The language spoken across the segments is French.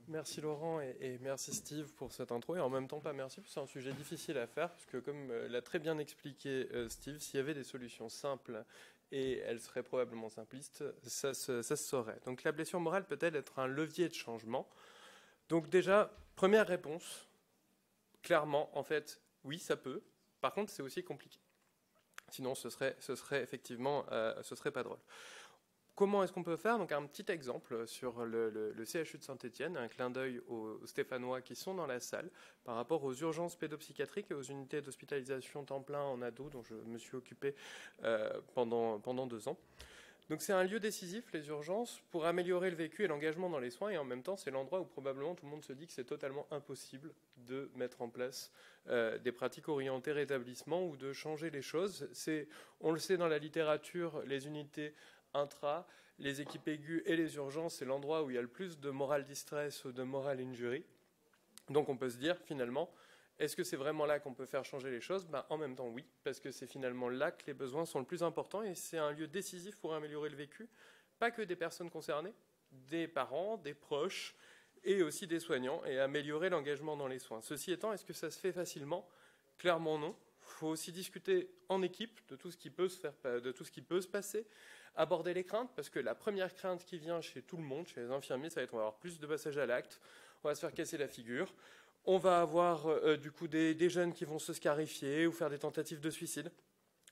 Merci Laurent et merci Steve pour cette intro. Et en même temps, pas merci, parce que c'est un sujet difficile à faire, parce que comme l'a très bien expliqué Steve, s'il y avait des solutions simples, et elles seraient probablement simplistes, ça se saurait. Donc la blessure morale peut-elle être un levier de changement? Donc déjà, première réponse, clairement, en fait, oui, ça peut. Par contre, c'est aussi compliqué. Sinon, ce serait effectivement, ce serait pas drôle. Comment est-ce qu'on peut faire? Donc un petit exemple sur le CHU de Saint-Étienne, un clin d'œil aux Stéphanois qui sont dans la salle par rapport aux urgences pédopsychiatriques et aux unités d'hospitalisation temps plein en ado dont je me suis occupé pendant 2 ans. Donc c'est un lieu décisif, les urgences, pour améliorer le vécu et l'engagement dans les soins, et en même temps c'est l'endroit où probablement tout le monde se dit que c'est totalement impossible de mettre en place des pratiques orientées rétablissement ou de changer les choses. On le sait dans la littérature, les unités intra, les équipes aiguës et les urgences, c'est l'endroit où il y a le plus de moral distress ou de moral injury. Donc on peut se dire finalement, est-ce que c'est vraiment là qu'on peut faire changer les choses? En même temps, oui, parce que c'est finalement là que les besoins sont le plus importants et c'est un lieu décisif pour améliorer le vécu, pas que des personnes concernées, des parents, des proches et aussi des soignants, et améliorer l'engagement dans les soins. Ceci étant, est-ce que ça se fait facilement? Clairement non. Il faut aussi discuter en équipe de tout ce qui peut se faire, de tout ce qui peut se passer, aborder les craintes, parce que la première crainte qui vient chez tout le monde, chez les infirmiers, ça va être on va avoir plus de passage à l'acte, on va se faire casser la figure. On va avoir du coup des jeunes qui vont se scarifier ou faire des tentatives de suicide.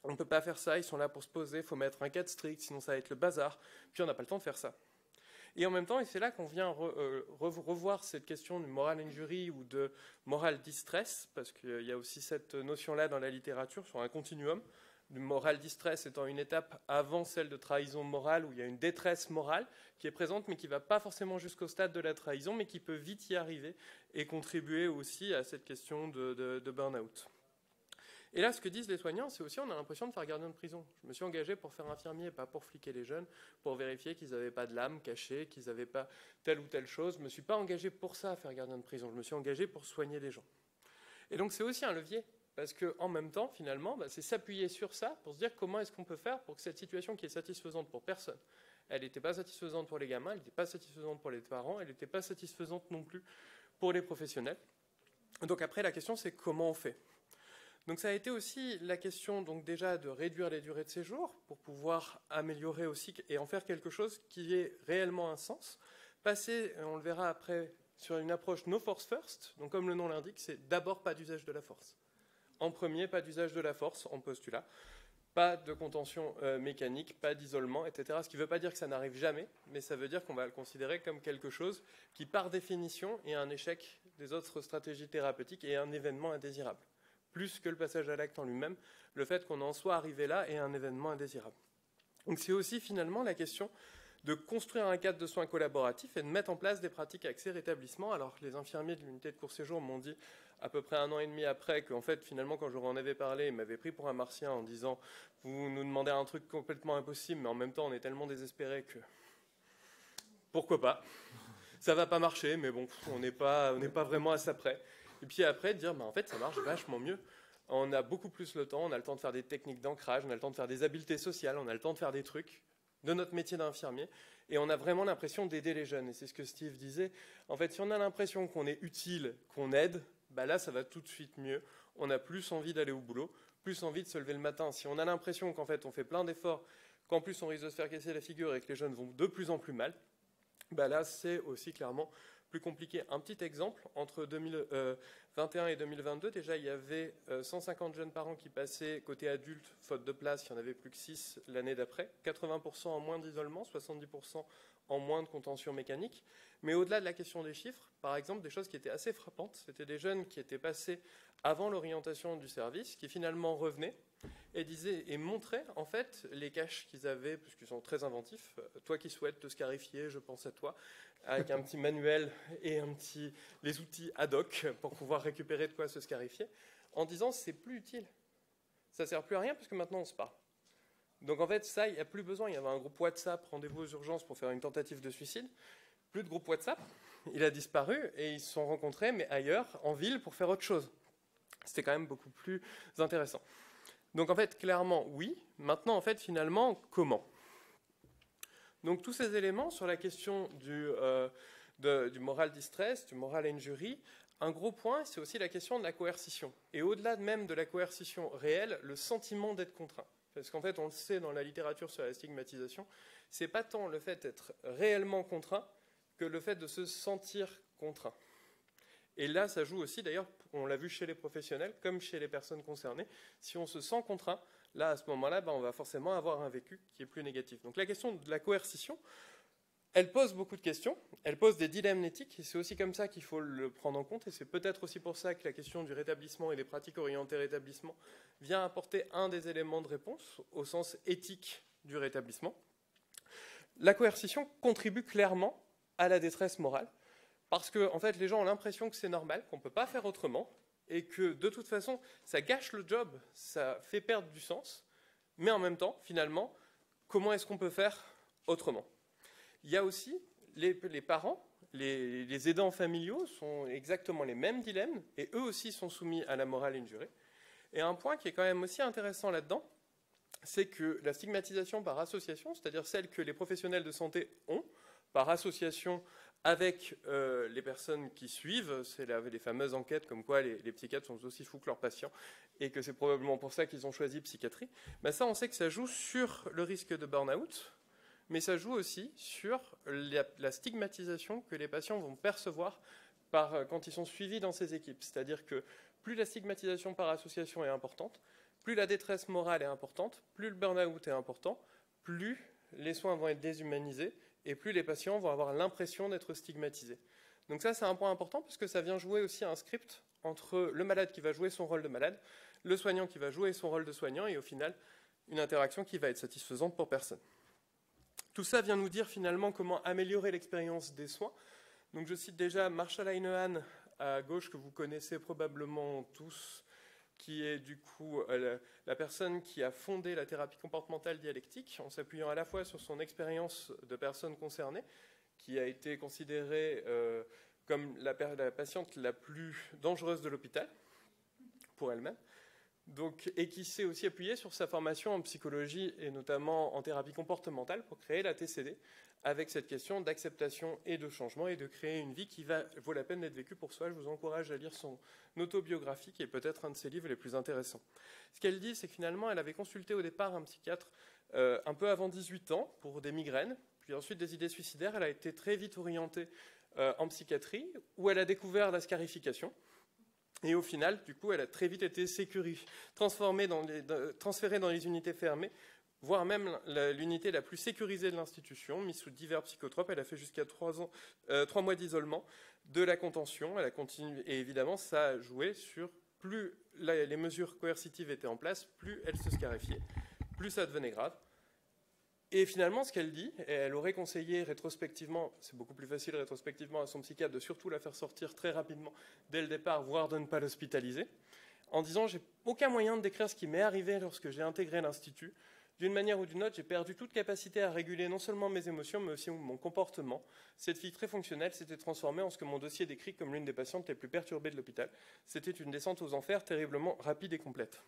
On ne peut pas faire ça, ils sont là pour se poser, il faut mettre un cadre strict, sinon ça va être le bazar. Puis on n'a pas le temps de faire ça. Et en même temps, et c'est là qu'on vient revoir cette question de moral injury ou de moral distress, parce qu'il y a aussi cette notion-là dans la littérature sur un continuum. Le moral distress étant une étape avant celle de trahison morale, où il y a une détresse morale qui est présente, mais qui ne va pas forcément jusqu'au stade de la trahison, mais qui peut vite y arriver et contribuer aussi à cette question de burn-out. Et là, ce que disent les soignants, c'est aussi on a l'impression de faire gardien de prison. Je me suis engagé pour faire infirmier, pas pour fliquer les jeunes, pour vérifier qu'ils n'avaient pas de lame cachée, qu'ils n'avaient pas telle ou telle chose. Je ne me suis pas engagé pour ça, à faire gardien de prison. Je me suis engagé pour soigner les gens. Et donc c'est aussi un levier. Parce qu'en même temps, finalement, c'est s'appuyer sur ça pour se dire comment est-ce qu'on peut faire pour que cette situation qui est satisfaisante pour personne, elle n'était pas satisfaisante pour les gamins, elle n'était pas satisfaisante pour les parents, elle n'était pas satisfaisante non plus pour les professionnels. Donc après, la question, c'est comment on fait. Donc ça a été aussi la question donc déjà de réduire les durées de séjour pour pouvoir améliorer aussi et en faire quelque chose qui ait réellement un sens. Passer, on le verra après, sur une approche no force first. Donc comme le nom l'indique, c'est d'abord pas d'usage de la force. En premier, pas d'usage de la force en postulat, pas de contention mécanique, pas d'isolement, etc. Ce qui ne veut pas dire que ça n'arrive jamais, mais ça veut dire qu'on va le considérer comme quelque chose qui, par définition, est un échec des autres stratégies thérapeutiques et un événement indésirable. Plus que le passage à l'acte en lui-même, le fait qu'on en soit arrivé là est un événement indésirable. Donc c'est aussi finalement la question de construire un cadre de soins collaboratifs et de mettre en place des pratiques axées rétablissement. Alors les infirmiers de l'unité de court séjour m'ont dit à peu près 1 an et demi après qu'en fait finalement quand je leur en avais parlé, ils m'avaient pris pour un martien en disant vous nous demandez un truc complètement impossible mais en même temps on est tellement désespérés que pourquoi pas, ça va pas marcher mais bon on n'est pas vraiment à ça près. Et puis après de dire en fait ça marche vachement mieux. On a beaucoup plus le temps, on a le temps de faire des techniques d'ancrage, on a le temps de faire des habiletés sociales, on a le temps de faire des trucs de notre métier d'infirmier, et on a vraiment l'impression d'aider les jeunes. Et c'est ce que Steve disait. En fait, si on a l'impression qu'on est utile, qu'on aide, là, ça va tout de suite mieux. On a plus envie d'aller au boulot, plus envie de se lever le matin. Si on a l'impression qu'en fait, on fait plein d'efforts, qu'en plus, on risque de se faire casser la figure et que les jeunes vont de plus en plus mal, là, c'est aussi clairement plus compliqué. Un petit exemple, entre 2021 et 2022, déjà, il y avait 150 jeunes parents qui passaient côté adulte, faute de place, il n'y en avait plus que 6 l'année d'après, 80% en moins d'isolement, 70% en moins de contention mécanique. Mais au-delà de la question des chiffres, par exemple, des choses qui étaient assez frappantes, c'était des jeunes qui étaient passés avant l'orientation du service, qui finalement revenaient et montraient en fait les caches qu'ils avaient, puisqu'ils sont très inventifs. Toi qui souhaites te scarifier, je pense à toi, avec un petit manuel et les outils ad hoc pour pouvoir récupérer de quoi se scarifier, en disant c'est plus utile. Ça ne sert plus à rien puisque maintenant on se parle. Donc en fait, ça, il n'y a plus besoin. Il y avait un groupe WhatsApp, rendez-vous aux urgences pour faire une tentative de suicide. Plus de groupe WhatsApp, il a disparu et ils se sont rencontrés, mais ailleurs, en ville, pour faire autre chose. C'était quand même beaucoup plus intéressant. Donc en fait, clairement, oui. Maintenant, en fait, finalement, comment ? Donc tous ces éléments sur la question du moral distress, du moral injury, un gros point, c'est aussi la question de la coercition. Et au-delà même de la coercition réelle, le sentiment d'être contraint. Parce qu'en fait, on le sait dans la littérature sur la stigmatisation, c'est pas tant le fait d'être réellement contraint que le fait de se sentir contraint. Et là, ça joue aussi, d'ailleurs, on l'a vu chez les professionnels, comme chez les personnes concernées, si on se sent contraint, là, à ce moment-là, on va forcément avoir un vécu qui est plus négatif. Donc la question de la coercition, elle pose beaucoup de questions, elle pose des dilemmes éthiques, et c'est aussi comme ça qu'il faut le prendre en compte, et c'est peut-être aussi pour ça que la question du rétablissement et des pratiques orientées rétablissement vient apporter un des éléments de réponse au sens éthique du rétablissement. La coercition contribue clairement à la détresse morale, parce que en fait, les gens ont l'impression que c'est normal, qu'on ne peut pas faire autrement, et que de toute façon, ça gâche le job, ça fait perdre du sens, mais en même temps, finalement, comment est-ce qu'on peut faire autrement ? Il y a aussi les parents, les aidants familiaux sont exactement les mêmes dilemmes, et eux aussi sont soumis à la morale injurée. Et un point qui est quand même aussi intéressant là-dedans, c'est que la stigmatisation par association, c'est-à-dire celle que les professionnels de santé ont, par association avec les personnes qui suivent, c'est les fameuses enquêtes comme quoi les psychiatres sont aussi fous que leurs patients et que c'est probablement pour ça qu'ils ont choisi psychiatrie, ben ça on sait que ça joue sur le risque de burn-out, mais ça joue aussi sur la stigmatisation que les patients vont percevoir quand ils sont suivis dans ces équipes. C'est-à-dire que plus la stigmatisation par association est importante, plus la détresse morale est importante, plus le burn-out est important, plus les soins vont être déshumanisés, et plus les patients vont avoir l'impression d'être stigmatisés. Donc ça, c'est un point important, parce que ça vient jouer aussi un script entre le malade qui va jouer son rôle de malade, le soignant qui va jouer son rôle de soignant, et au final, une interaction qui va être satisfaisante pour personne. Tout ça vient nous dire finalement comment améliorer l'expérience des soins. Donc je cite déjà Marshall Heinehan, à gauche, que vous connaissez probablement tous, qui est du coup la personne qui a fondé la thérapie comportementale dialectique, en s'appuyant à la fois sur son expérience de personnes concernées, qui a été considérée comme la patiente la plus dangereuse de l'hôpital, pour elle-même, et qui s'est aussi appuyée sur sa formation en psychologie et notamment en thérapie comportementale pour créer la TCD, avec cette question d'acceptation et de changement et de créer une vie qui vaut la peine d'être vécue pour soi. Je vous encourage à lire son autobiographie, qui est peut-être un de ses livres les plus intéressants. Ce qu'elle dit, c'est que finalement, elle avait consulté au départ un psychiatre un peu avant 18 ans pour des migraines, puis ensuite des idées suicidaires. Elle a été très vite orientée en psychiatrie, où elle a découvert la scarification. Et au final, du coup, elle a très vite été transférée dans les unités fermées, voire même l'unité la plus sécurisée de l'institution, mise sous divers psychotropes. Elle a fait jusqu'à 3 mois d'isolement, de la contention. Elle a continué, et évidemment, ça a joué sur plus les mesures coercitives étaient en place, plus elle se scarifiait, plus ça devenait grave. Et finalement, ce qu'elle dit, et elle aurait conseillé rétrospectivement, c'est beaucoup plus facile rétrospectivement à son psychiatre de surtout la faire sortir très rapidement dès le départ, voire de ne pas l'hospitaliser, en disant « j'ai aucun moyen de décrire ce qui m'est arrivé lorsque j'ai intégré l'institut. D'une manière ou d'une autre, j'ai perdu toute capacité à réguler non seulement mes émotions, mais aussi mon comportement. Cette fille très fonctionnelle s'était transformée en ce que mon dossier décrit comme l'une des patientes les plus perturbées de l'hôpital. C'était une descente aux enfers terriblement rapide et complète. »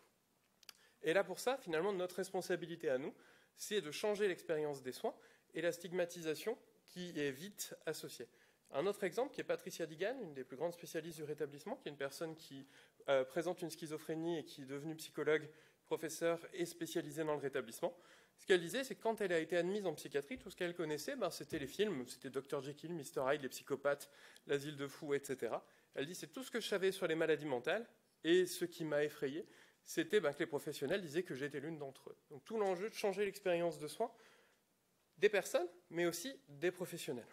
Et là, pour ça, finalement, notre responsabilité à nous, c'est de changer l'expérience des soins et la stigmatisation qui est vite associée. Un autre exemple qui est Patricia Digan, une des plus grandes spécialistes du rétablissement, qui est une personne qui présente une schizophrénie et qui est devenue psychologue, professeure et spécialisée dans le rétablissement. Ce qu'elle disait, c'est que quand elle a été admise en psychiatrie, tout ce qu'elle connaissait, c'était les films, c'était Dr Jekyll, Mr Hyde, les psychopathes, l'asile de fous, etc. Elle dit, c'est tout ce que je savais sur les maladies mentales, et ce qui m'a effrayé, c'était que les professionnels disaient que j'étais l'une d'entre eux. Donc tout l'enjeu de changer l'expérience de soins des personnes, mais aussi des professionnels.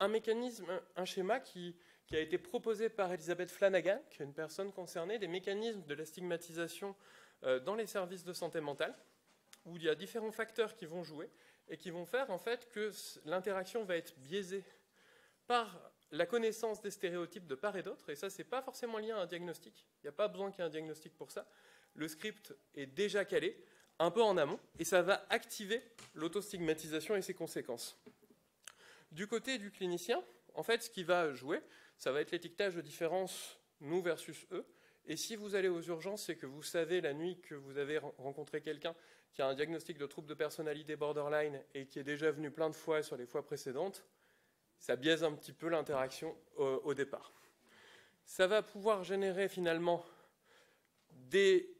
Un mécanisme, un schéma qui a été proposé par Elizabeth Flanagan, qui est une personne concernée, des mécanismes de la stigmatisation dans les services de santé mentale, où il y a différents facteurs qui vont jouer et qui vont faire en fait que l'interaction va être biaisée par la connaissance des stéréotypes de part et d'autre, et ça, c'est pas forcément lié à un diagnostic. Il n'y a pas besoin qu'il y ait un diagnostic pour ça. Le script est déjà calé, un peu en amont, et ça va activer l'autostigmatisation et ses conséquences. Du côté du clinicien, en fait, ce qui va jouer, ça va être l'étiquetage de différence nous versus eux, Et si vous allez aux urgences, c'est que vous savez la nuit que vous avez rencontré quelqu'un qui a un diagnostic de trouble de personnalité borderline et qui est déjà venu plein de fois sur les fois précédentes, ça biaise un petit peu l'interaction au départ. Ça va pouvoir générer finalement des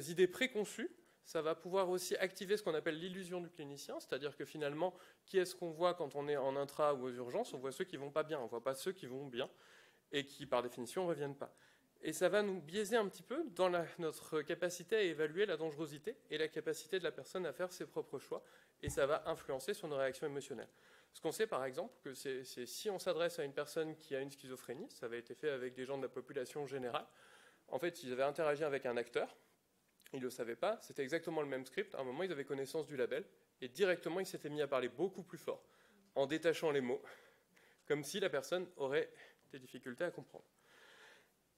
idées préconçues. Ça va pouvoir aussi activer ce qu'on appelle l'illusion du clinicien, c'est-à-dire que finalement, qui est-ce qu'on voit quand on est en intra ou aux urgences? On voit ceux qui ne vont pas bien, on ne voit pas ceux qui vont bien et qui, par définition, ne reviennent pas. Et ça va nous biaiser un petit peu dans notre capacité à évaluer la dangerosité et la capacité de la personne à faire ses propres choix, et ça va influencer sur nos réactions émotionnelles. Ce qu'on sait, par exemple, que c'est si on s'adresse à une personne qui a une schizophrénie, ça avait été fait avec des gens de la population générale, en fait, ils avaient interagi avec un acteur, ils ne le savaient pas, c'était exactement le même script, à un moment, ils avaient connaissance du label, et directement, ils s'étaient mis à parler beaucoup plus fort, en détachant les mots, comme si la personne aurait des difficultés à comprendre.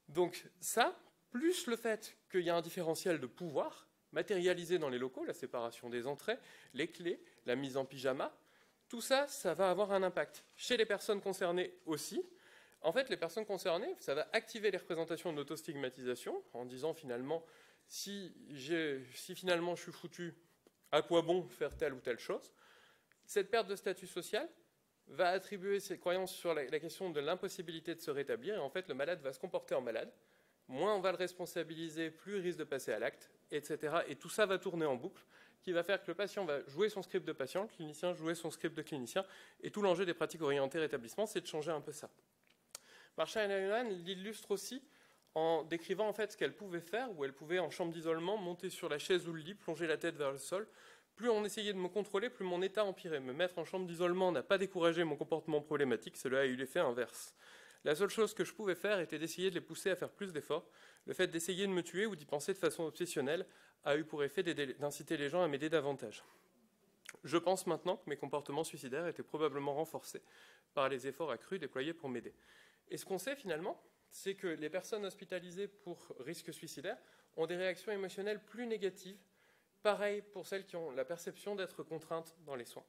Donc ça, plus le fait qu'il y a un différentiel de pouvoir matérialisé dans les locaux, la séparation des entrées, les clés, la mise en pyjama, tout ça, ça va avoir un impact. Chez les personnes concernées aussi, en fait, les personnes concernées, ça va activer les représentations d'autostigmatisation en disant finalement, si finalement je suis foutu, à quoi bon faire telle ou telle chose? Cette perte de statut social va attribuer ses croyances sur la question de l'impossibilité de se rétablir, et en fait, le malade va se comporter en malade. Moins on va le responsabiliser, plus il risque de passer à l'acte, etc. Et tout ça va tourner en boucle, qui va faire que le patient va jouer son script de patient, le clinicien jouer son script de clinicien, et tout l'enjeu des pratiques orientées rétablissement, c'est de changer un peu ça. Marsha Heinemann l'illustre aussi en décrivant en fait ce qu'elle pouvait faire, où elle pouvait en chambre d'isolement monter sur la chaise ou le lit, plonger la tête vers le sol. Plus on essayait de me contrôler, plus mon état empirait. Me mettre en chambre d'isolement n'a pas découragé mon comportement problématique, cela a eu l'effet inverse. La seule chose que je pouvais faire était d'essayer de les pousser à faire plus d'efforts. Le fait d'essayer de me tuer ou d'y penser de façon obsessionnelle a eu pour effet d'inciter les gens à m'aider davantage. Je pense maintenant que mes comportements suicidaires étaient probablement renforcés par les efforts accrus déployés pour m'aider. Et ce qu'on sait finalement, c'est que les personnes hospitalisées pour risque suicidaire ont des réactions émotionnelles plus négatives. Pareil pour celles qui ont la perception d'être contraintes dans les soins.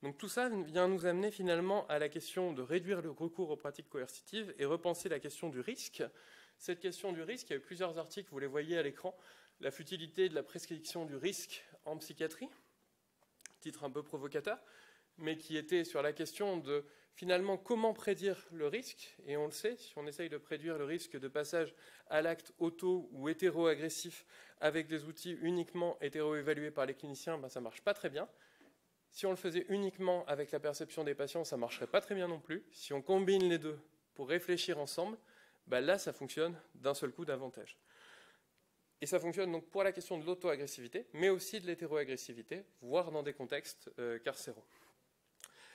Donc tout ça vient nous amener finalement à la question de réduire le recours aux pratiques coercitives et repenser la question du risque. Cette question du risque, il y a eu plusieurs articles, vous les voyez à l'écran, la futilité de la prescription du risque en psychiatrie, titre un peu provocateur, mais qui était sur la question de finalement comment prédire le risque, et on le sait, si on essaye de prédire le risque de passage à l'acte auto ou hétéro-agressif avec des outils uniquement hétéro-évalués par les cliniciens, ben ça ne marche pas très bien. Si on le faisait uniquement avec la perception des patients, ça ne marcherait pas très bien non plus. Si on combine les deux pour réfléchir ensemble, ben là, ça fonctionne d'un seul coup davantage. Et ça fonctionne donc pour la question de l'auto-agressivité, mais aussi de l'hétéro-agressivité, voire dans des contextes carcéraux.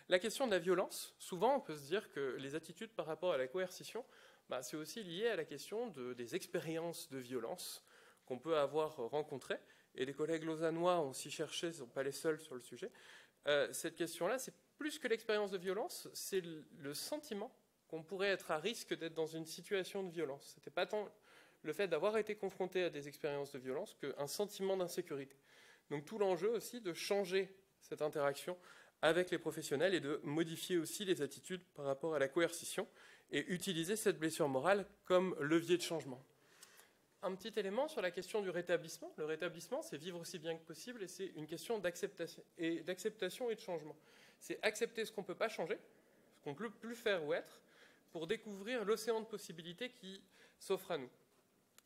La question de la violence, souvent on peut se dire que les attitudes par rapport à la coercition, ben, c'est aussi lié à la question des expériences de violence qu'on peut avoir rencontrées. Et les collègues lausannois ont aussi cherché, ils ne sont pas les seuls sur le sujet. Cette question-là, c'est plus que l'expérience de violence, c'est le sentiment qu'on pourrait être à risque d'être dans une situation de violence. Ce n'était pas tant le fait d'avoir été confronté à des expériences de violence qu'un sentiment d'insécurité. Donc tout l'enjeu aussi de changer cette interaction avec les professionnels et de modifier aussi les attitudes par rapport à la coercition et utiliser cette blessure morale comme levier de changement. Un petit élément sur la question du rétablissement. Le rétablissement, c'est vivre aussi bien que possible et c'est une question d'acceptation et de changement. C'est accepter ce qu'on ne peut pas changer, ce qu'on ne peut plus faire ou être, pour découvrir l'océan de possibilités qui s'offre à nous.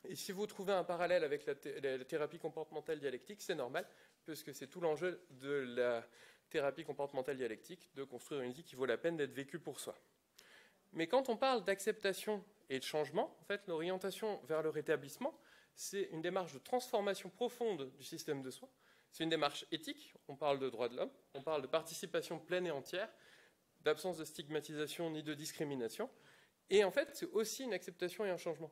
Et si vous trouvez un parallèle avec la thérapie comportementale dialectique, c'est normal, puisque c'est tout l'enjeu de la thérapie comportementale dialectique, de construire une vie qui vaut la peine d'être vécue pour soi. Mais quand on parle d'acceptation et de changement, en fait, l'orientation vers le rétablissement, c'est une démarche de transformation profonde du système de soins. C'est une démarche éthique, on parle de droits de l'homme, on parle de participation pleine et entière, d'absence de stigmatisation ni de discrimination. Et en fait, c'est aussi une acceptation et un changement.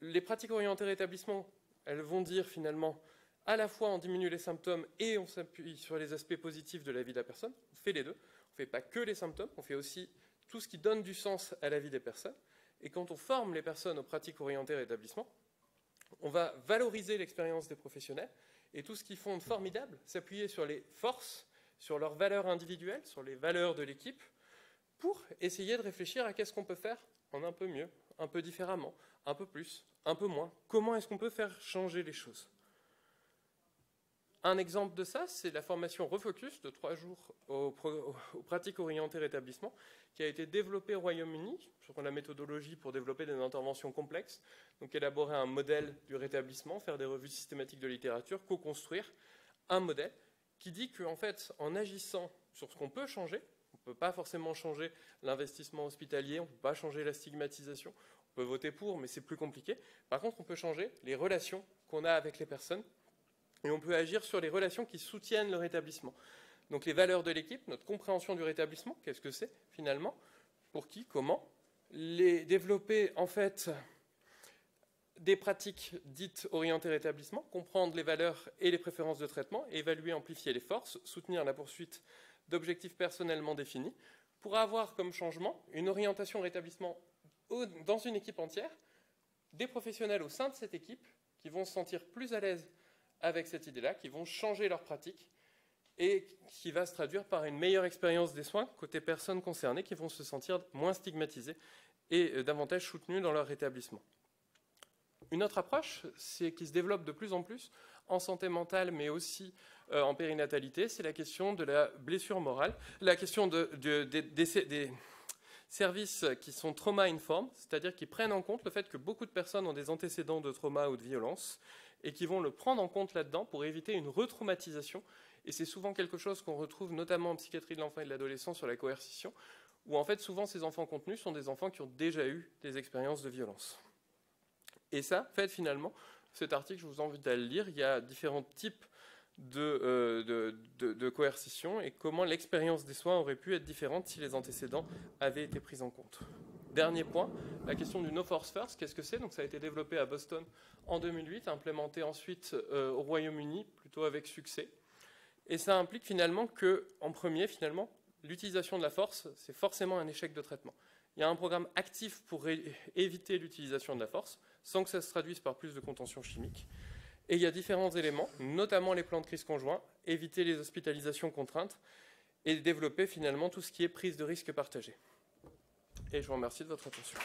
Les pratiques orientées rétablissement, elles vont dire finalement, à la fois on diminue les symptômes et on s'appuie sur les aspects positifs de la vie de la personne. On fait les deux. On ne fait pas que les symptômes, on fait aussi tout ce qui donne du sens à la vie des personnes. Et quand on forme les personnes aux pratiques orientées rétablissement, on va valoriser l'expérience des professionnels et tout ce qu'ils font de formidable, s'appuyer sur les forces, sur leurs valeurs individuelles, sur les valeurs de l'équipe, pour essayer de réfléchir à qu'est-ce qu'on peut faire en un peu mieux, un peu différemment, un peu plus, un peu moins. Comment est-ce qu'on peut faire changer les choses? Un exemple de ça, c'est la formation Refocus de 3 jours aux pratiques orientées rétablissement, qui a été développée au Royaume-Uni sur la méthodologie pour développer des interventions complexes, donc élaborer un modèle du rétablissement, faire des revues systématiques de littérature, co-construire un modèle qui dit qu'en fait, en agissant sur ce qu'on peut changer, on ne peut pas forcément changer l'investissement hospitalier, on ne peut pas changer la stigmatisation, on peut voter pour, mais c'est plus compliqué. Par contre, on peut changer les relations qu'on a avec les personnes, et on peut agir sur les relations qui soutiennent le rétablissement. Donc les valeurs de l'équipe, notre compréhension du rétablissement, qu'est-ce que c'est finalement, pour qui, comment, les développer en fait des pratiques dites orientées rétablissement, comprendre les valeurs et les préférences de traitement, évaluer, amplifier les forces, soutenir la poursuite d'objectifs personnellement définis, pour avoir comme changement une orientation rétablissement dans une équipe entière, des professionnels au sein de cette équipe qui vont se sentir plus à l'aise avec cette idée-là, qui vont changer leurs pratiques et qui va se traduire par une meilleure expérience des soins côté personnes concernées qui vont se sentir moins stigmatisées et davantage soutenues dans leur rétablissement. Une autre approche, c'est qui se développe de plus en plus en santé mentale, mais aussi en périnatalité, c'est la question de la blessure morale, la question des services qui sont trauma-informed, c'est-à-dire qui prennent en compte le fait que beaucoup de personnes ont des antécédents de trauma ou de violence, et qui vont le prendre en compte là-dedans pour éviter une retraumatisation. Et c'est souvent quelque chose qu'on retrouve notamment en psychiatrie de l'enfant et de l'adolescent sur la coercition, où en fait souvent ces enfants contenus sont des enfants qui ont déjà eu des expériences de violence. Et ça, en fait, finalement, cet article, je vous invite à le lire, il y a différents types de coercition et comment l'expérience des soins aurait pu être différente si les antécédents avaient été pris en compte. Dernier point, la question du No Force First, qu'est-ce que c'est? Donc ça a été développé à Boston en 2008, implémenté ensuite au Royaume-Uni, plutôt avec succès. Et ça implique finalement que, en premier, finalement, l'utilisation de la force, c'est forcément un échec de traitement. Il y a un programme actif pour éviter l'utilisation de la force, sans que ça se traduise par plus de contention chimique. Et il y a différents éléments, notamment les plans de crise conjoints, éviter les hospitalisations contraintes, et développer finalement tout ce qui est prise de risque partagée. Et je vous remercie de votre attention.